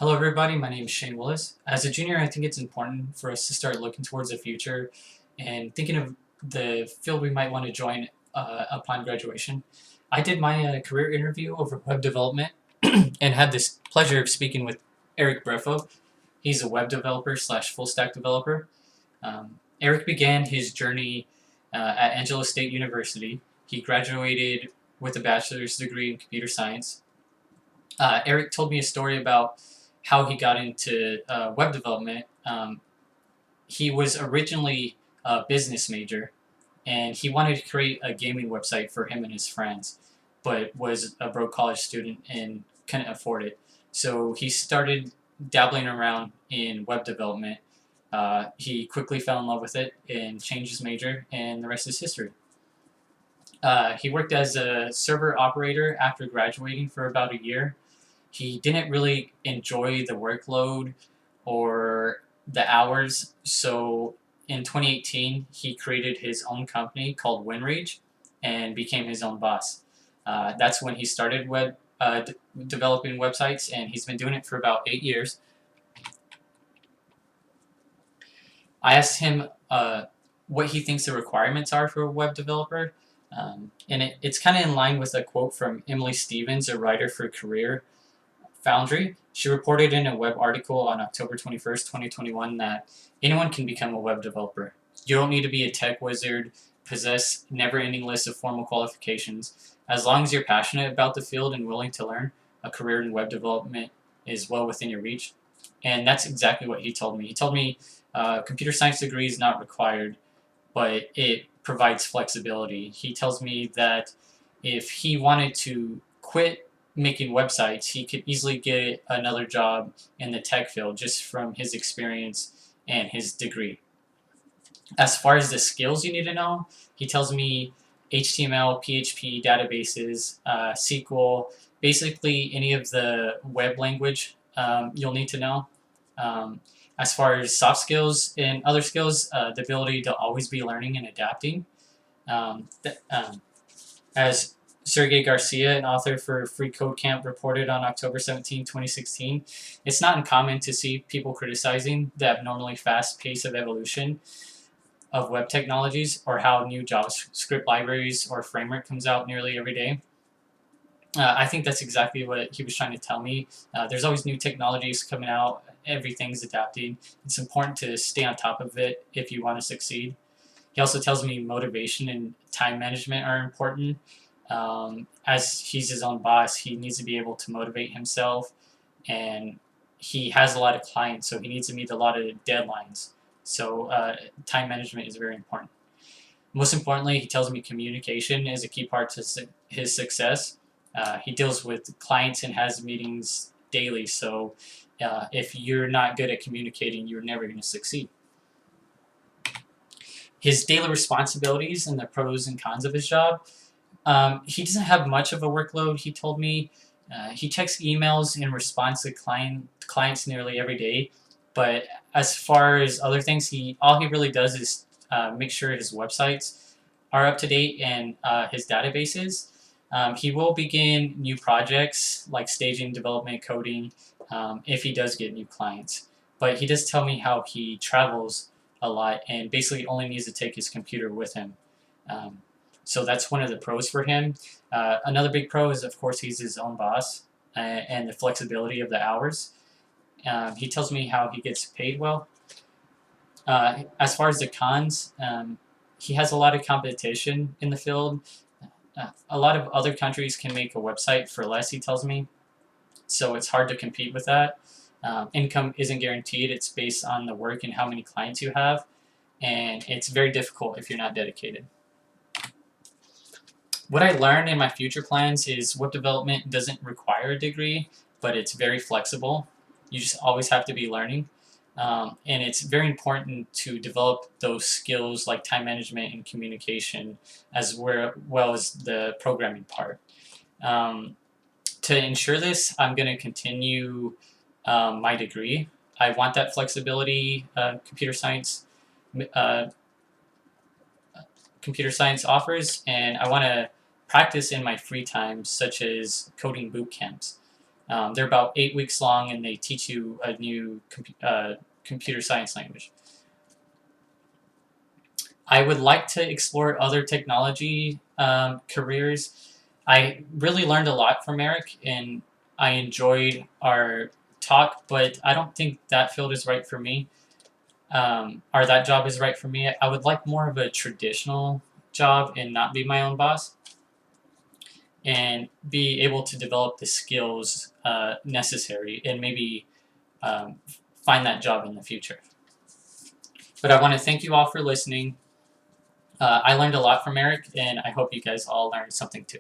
Hello everybody, my name is Shane Willis. As a junior, I think it's important for us to start looking towards the future and thinking of the field we might want to join upon graduation. I did my career interview over web development and had this pleasure of speaking with Eric Breffo. He's a web developer slash full stack developer. Eric began his journey at Angelo State University. He graduated with a bachelor's degree in computer science. Eric told me a story about how he got into web development. He was originally a business major, and he wanted to create a gaming website for him and his friends, but was a broke college student and couldn't afford it. So he started dabbling around in web development. He quickly fell in love with it and changed his major, and the rest is history. He worked as a server operator after graduating for about a year. He didn't really enjoy the workload or the hours, so in 2018 he created his own company called WinRage and became his own boss. That's when he started developing websites, and he's been doing it for about 8 years. I asked him what he thinks the requirements are for a web developer, and it's kind of in line with a quote from Emily Stevens, a writer for Career Foundry. She reported in a web article on October 21st, 2021 that anyone can become a web developer. You don't need to be a tech wizard, possess never-ending lists of formal qualifications. As long as you're passionate about the field and willing to learn, a career in web development is well within your reach. And that's exactly what he told me. He told me computer science degree is not required, but it provides flexibility. He tells me that if he wanted to quit making websites, he could easily get another job in the tech field just from his experience and his degree. As far as the skills you need to know, he tells me HTML, PHP, databases, SQL, basically any of the web language you'll need to know. As far as soft skills and other skills, the ability to always be learning and adapting. As Sergey Garcia, an author for Free Code Camp, reported on October 17, 2016, it's not uncommon to see people criticizing the abnormally fast pace of evolution of web technologies, or how new JavaScript libraries or framework comes out nearly every day. I think that's exactly what he was trying to tell me. There's always new technologies coming out. Everything's adapting. It's important to stay on top of it if you want to succeed. He also tells me motivation and time management are important. As he's his own boss, he needs to be able to motivate himself, and he has a lot of clients, so he needs to meet a lot of deadlines. So time management is very important. Most importantly, he tells me communication is a key part to his success. He deals with clients and has meetings daily, so if you're not good at communicating, you're never going to succeed. His daily responsibilities and the pros and cons of his job. He doesn't have much of a workload, he told me. He checks emails in response to clients nearly every day, but as far as other things, all he really does is make sure his websites are up to date and his databases. He will begin new projects like staging, development, coding, if he does get new clients. But he does tell me how he travels a lot and basically only needs to take his computer with him. So that's one of the pros for him. Another big pro is, of course, he's his own boss and the flexibility of the hours. He tells me how he gets paid well. As far as the cons, he has a lot of competition in the field. A lot of other countries can make a website for less, he tells me, so it's hard to compete with that. Income isn't guaranteed. It's based on the work and how many clients you have, and it's very difficult if you're not dedicated. What I learned in my future plans is web development doesn't require a degree, but it's very flexible. You just always have to be learning. And it's very important to develop those skills like time management and communication, as well as the programming part. To ensure this, I'm going to continue my degree. I want that flexibility computer science offers, and I want to practice in my free time, such as coding boot camps. They're about 8 weeks long, and they teach you a new computer science language. I would like to explore other technology careers. I really learned a lot from Eric, and I enjoyed our talk, but I don't think that field is right for me, or that job is right for me. I would like more of a traditional job and not be my own boss, and be able to develop the skills necessary, and maybe um, find that job in the future. But I want to thank you all for listening. I learned a lot from Eric, and I hope you guys all learned something too.